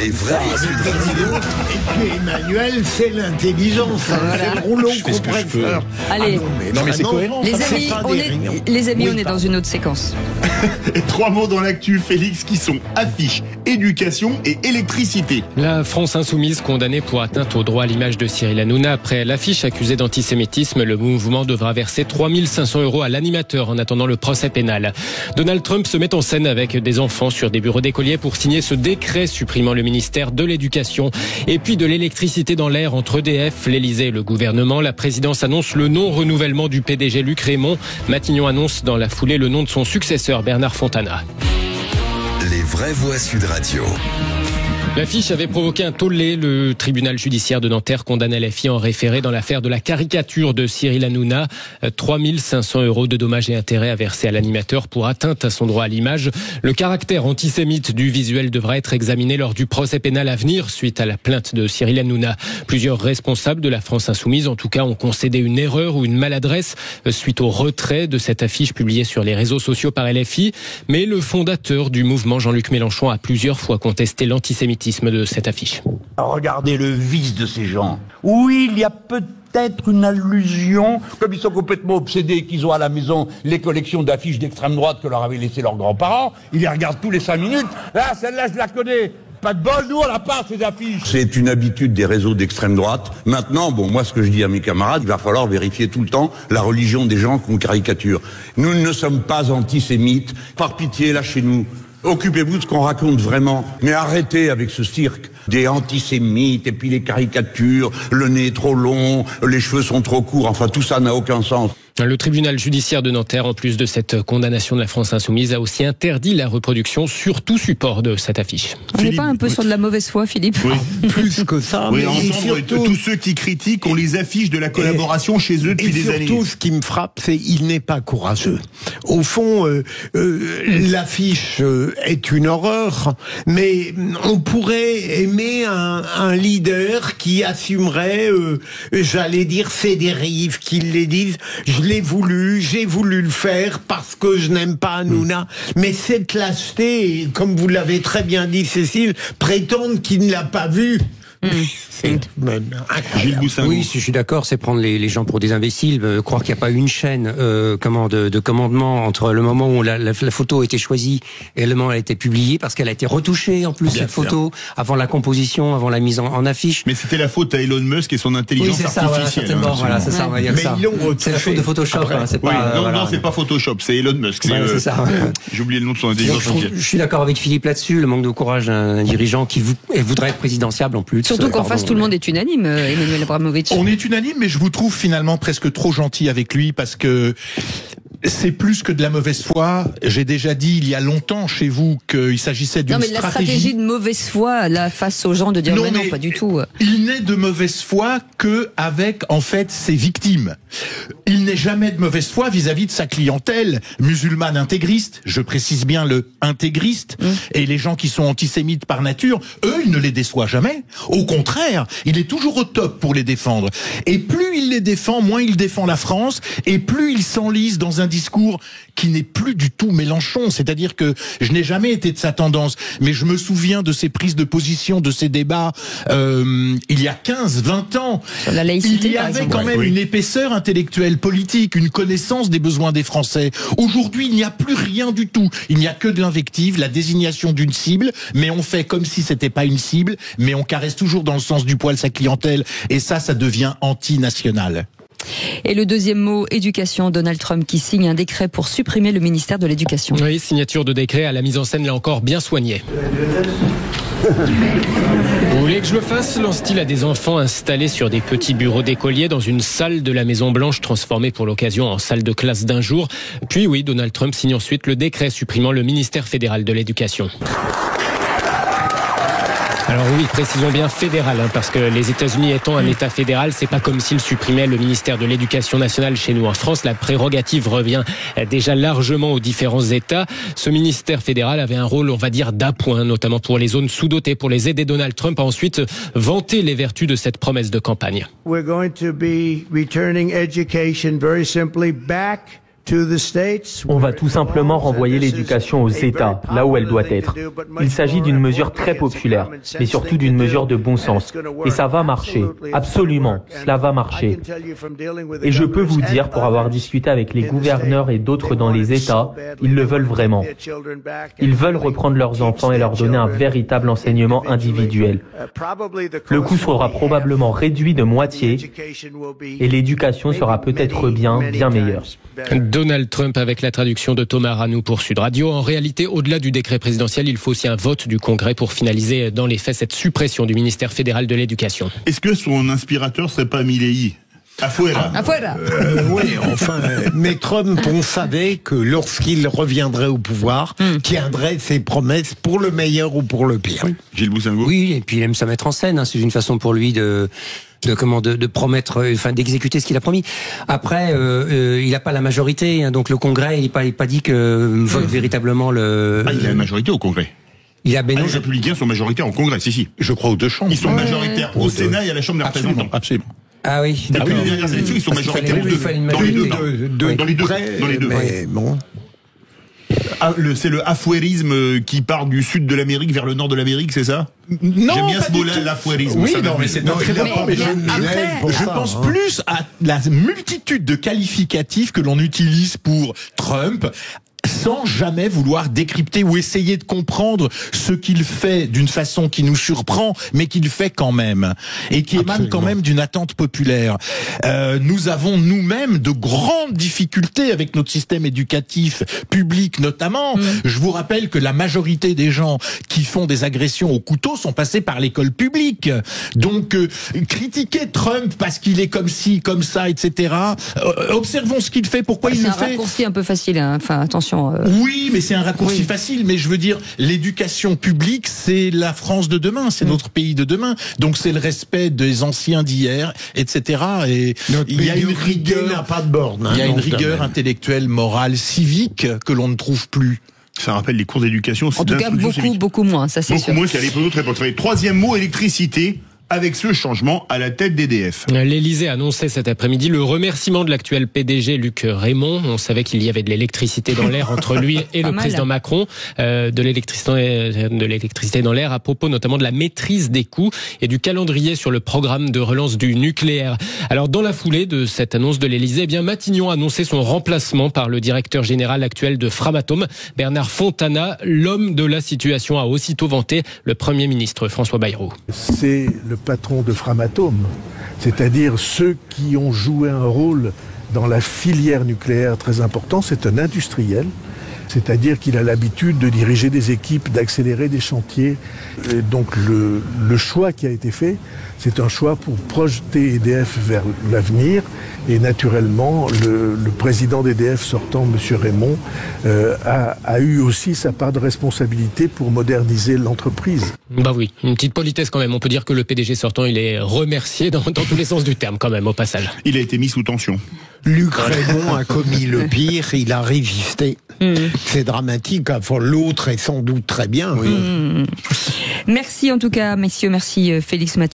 Les vrais voix Et puis Emmanuel, c'est l'intelligence, c'est le rouleau compresseur. Allez, Non mais c'est cohérent. les amis, on est dans une autre séquence. Et 3 mots dans l'actu, Félix, qui sont affiches, éducation et électricité. La France insoumise condamnée pour atteinte au droit à l'image de Cyril Hanouna. Après l'affiche accusée d'antisémitisme, le mouvement devra verser 3 500 € à l'animateur en attendant le procès pénal. Donald Trump se met en scène avec des enfants sur des bureaux d'écoliers pour signer ce décret supprimant le ministère de l'Éducation. Et puis de l'électricité dans l'air entre EDF, l'Élysée et le gouvernement. La présidence annonce le non-renouvellement du PDG Luc Rémont. Matignon annonce dans la foulée le nom de son successeur Bernard Fontana. Les vraies voix Sud Radio. L'affiche avait provoqué un tollé. Le tribunal judiciaire de Nanterre condamne LFI en référé dans l'affaire de la caricature de Cyril Hanouna. 3 500 € de dommages et intérêts à verser à l'animateur pour atteinte à son droit à l'image. Le caractère antisémite du visuel devra être examiné lors du procès pénal à venir suite à la plainte de Cyril Hanouna. Plusieurs responsables de la France insoumise, en tout cas, ont concédé une erreur ou une maladresse suite au retrait de cette affiche publiée sur les réseaux sociaux par LFI. Mais le fondateur du mouvement, Jean-Luc Mélenchon, a plusieurs fois contesté l'antisémitisme de cette affiche. Regardez le vice de ces gens. Oui, il y a peut-être une allusion, comme ils sont complètement obsédés qu'ils ont à la maison les collections d'affiches d'extrême droite que leur avaient laissé leurs grands-parents. Ils les regardent tous les 5 minutes. Là, celle-là, je la connais. Pas de bol, nous on n'a pas ces affiches. C'est une habitude des réseaux d'extrême droite. Maintenant, moi ce que je dis à mes camarades, il va falloir vérifier tout le temps la religion des gens qu'on caricature. Nous ne sommes pas antisémites. Par pitié, lâchez-nous. Occupez-vous de ce qu'on raconte vraiment. Mais arrêtez avec ce cirque des antisémites et puis les caricatures, le nez est trop long, les cheveux sont trop courts, enfin tout ça n'a aucun sens. Le tribunal judiciaire de Nanterre, en plus de cette condamnation de la France insoumise, a aussi interdit la reproduction sur tout support de cette affiche. On n'est pas un peu sur de la mauvaise foi, Philippe? Oui. Plus que ça. Oui, Mais surtout, tous ceux qui critiquent ont les affiches de la collaboration chez eux depuis des années. Et surtout, ce qui me frappe, c'est qu'il n'est pas courageux. Au fond, l'affiche est une horreur, mais on pourrait aimer un leader qui assumerait, j'allais dire, ses dérives, qu'il les dise. J'ai voulu le faire parce que je n'aime pas Hanouna. Mais cette lâcheté, comme vous l'avez très bien dit, Cécile, prétendre qu'il ne l'a pas vu. C'est Gilles Boussingaud. Oui, je suis d'accord, c'est prendre les gens pour des imbéciles, croire qu'il n'y a pas une chaîne de commandement entre le moment où la photo a été choisie et le moment où elle a été publiée, parce qu'elle a été retouchée en plus, cette photo, avant la composition, avant la mise en affiche. Mais c'était la faute à Elon Musk et son intelligence artificielle. Voilà, c'est ça, on va dire ça. C'est la faute de Photoshop. C'est pas, non, c'est pas Photoshop, c'est Elon Musk. C'est ça. J'ai oublié le nom de son intelligence artificielle. Je suis d'accord avec Philippe là-dessus, le manque de courage d'un dirigeant qui voudrait être présidentiable en plus. Surtout qu'en face, tout le monde est unanime, Emmanuel Abramovitch. On est unanime, mais je vous trouve finalement presque trop gentil avec lui parce que c'est plus que de la mauvaise foi. J'ai déjà dit il y a longtemps chez vous qu'il s'agissait d'une stratégie. Non, mais la stratégie de mauvaise foi, là, face aux gens, de dire non, pas du tout. Il n'est de mauvaise foi que avec, en fait, ses victimes. Il n'est jamais de mauvaise foi vis-à-vis de sa clientèle musulmane intégriste. Je précise bien le intégriste. Et les gens qui sont antisémites par nature, eux, il ne les déçoit jamais. Au contraire, il est toujours au top pour les défendre. Et plus il les défend, moins il défend la France, et plus il s'enlise dans un discours qui n'est plus du tout Mélenchon. C'est-à-dire que je n'ai jamais été de sa tendance, mais je me souviens de ses prises de position, de ses débats il y a 15, 20 ans. Sur la laïcité, il y avait quand même une épaisseur intellectuelle, politique, une connaissance des besoins des Français. Aujourd'hui, il n'y a plus rien du tout. Il n'y a que de l'invective, la désignation d'une cible, mais on fait comme si c'était pas une cible, mais on caresse toujours dans le sens du poil sa clientèle, et ça devient anti-national. Et le deuxième mot, éducation, Donald Trump qui signe un décret pour supprimer le ministère de l'Éducation. Oui, signature de décret à la mise en scène, là encore, bien soignée. Vous voulez que je le fasse? Lance-t-il à des enfants installés sur des petits bureaux d'écoliers dans une salle de la Maison-Blanche transformée pour l'occasion en salle de classe d'un jour. Puis oui, Donald Trump signe ensuite le décret supprimant le ministère fédéral de l'Éducation. Alors oui, précisons bien fédéral, parce que les États-Unis étant un État fédéral, c'est pas comme s'ils supprimaient le ministère de l'Éducation nationale chez nous en France. La prérogative revient déjà largement aux différents États. Ce ministère fédéral avait un rôle, on va dire, d'appoint, notamment pour les zones sous-dotées, pour les aider. Donald Trump a ensuite vanté les vertus de cette promesse de campagne. We're going to be returning education very simply back On va tout simplement renvoyer l'éducation aux États, là où elle doit être. Il s'agit d'une mesure très populaire, mais surtout d'une mesure de bon sens. Et ça va marcher. Absolument, cela va marcher. Et je peux vous dire, pour avoir discuté avec les gouverneurs et d'autres dans les États, ils le veulent vraiment. Ils veulent reprendre leurs enfants et leur donner un véritable enseignement individuel. Le coût sera probablement réduit de moitié et l'éducation sera peut-être bien meilleure. Donald Trump avec la traduction de Thomas Ranou pour Sud Radio. En réalité, au-delà du décret présidentiel, il faut aussi un vote du Congrès pour finaliser dans les faits cette suppression du ministère fédéral de l'Éducation. Est-ce que son inspirateur serait pas Milei ? Afuera. Oui, enfin, mais Trump, on savait que lorsqu'il reviendrait au pouvoir, tiendrait ses promesses pour le meilleur ou pour le pire. Gilles Boussingault. Oui, et puis il aime ça mettre en scène. C'est une façon pour lui de promettre, enfin d'exécuter ce qu'il a promis. Après, il n'a pas la majorité, hein, donc le Congrès, il n'est pas dit que vote véritablement le. Ah, il a la majorité au Congrès. Il a Les Républicains sont majoritaires au Congrès, si. Je crois aux deux chambres. Ils sont majoritaires au Sénat et à la Chambre des représentants. Absolument. Ah oui. Depuis les dernières élections, ils sont majoritaires dans les deux. Mais bon. C'est le afuérisme qui part du sud de l'Amérique vers le nord de l'Amérique, c'est ça? Non, j'aime bien pas ce du mot-là, tout. l'afuérisme. Oui, non, mais c'est très bon. Mais je pense plus à la multitude de qualificatifs que l'on utilise pour Trump, sans jamais vouloir décrypter ou essayer de comprendre ce qu'il fait d'une façon qui nous surprend, mais qu'il fait quand même, et qui émane quand même d'une attente populaire. Nous avons nous-mêmes de grandes difficultés avec notre système éducatif public notamment. Je vous rappelle que la majorité des gens qui font des agressions au couteau sont passés par l'école publique. Donc critiquer Trump parce qu'il est comme ci, comme ça, etc. Observons ce qu'il fait, pourquoi il le fait. C'est un raccourci un peu facile, hein. Enfin attention. Oui, mais c'est un raccourci facile. Mais je veux dire, l'éducation publique, c'est la France de demain, c'est notre pays de demain. Donc c'est le respect des anciens d'hier, etc. Et il y a une rigueur, n'a pas de borne. Il y a une rigueur intellectuelle, morale, civique que l'on ne trouve plus. Ça rappelle les cours d'éducation. En tout cas, beaucoup moins, ça c'est sûr. Beaucoup moins qu'à d'autres époques. Troisième mot, électricité. Avec ce changement à la tête d'EDF. L'Élysée a annoncé cet après-midi le remerciement de l'actuel PDG Luc Rémont. On savait qu'il y avait de l'électricité dans l'air entre lui et le président Macron, de l'électricité dans l'air à propos notamment de la maîtrise des coûts et du calendrier sur le programme de relance du nucléaire. Alors dans la foulée de cette annonce de l'Élysée, Matignon a annoncé son remplacement par le directeur général actuel de Framatome, Bernard Fontana. L'homme de la situation a aussitôt vanté le Premier ministre François Bayrou. C'est le patron de Framatome, c'est-à-dire ceux qui ont joué un rôle dans la filière nucléaire très important. C'est un industriel, c'est-à-dire qu'il a l'habitude de diriger des équipes, d'accélérer des chantiers. Et donc le choix qui a été fait, c'est un choix pour projeter EDF vers l'avenir. Et naturellement, le président d'EDF sortant, M. Rémont, a eu aussi sa part de responsabilité pour moderniser l'entreprise. Bah oui, une petite politesse quand même. On peut dire que le PDG sortant, il est remercié dans tous les sens du terme quand même, au passage. Il a été mis sous tension. Luc Rémont a commis le pire, il a résisté. C'est dramatique, enfin, l'autre est sans doute très bien. Oui. Merci en tout cas, messieurs, merci Félix Mathieu.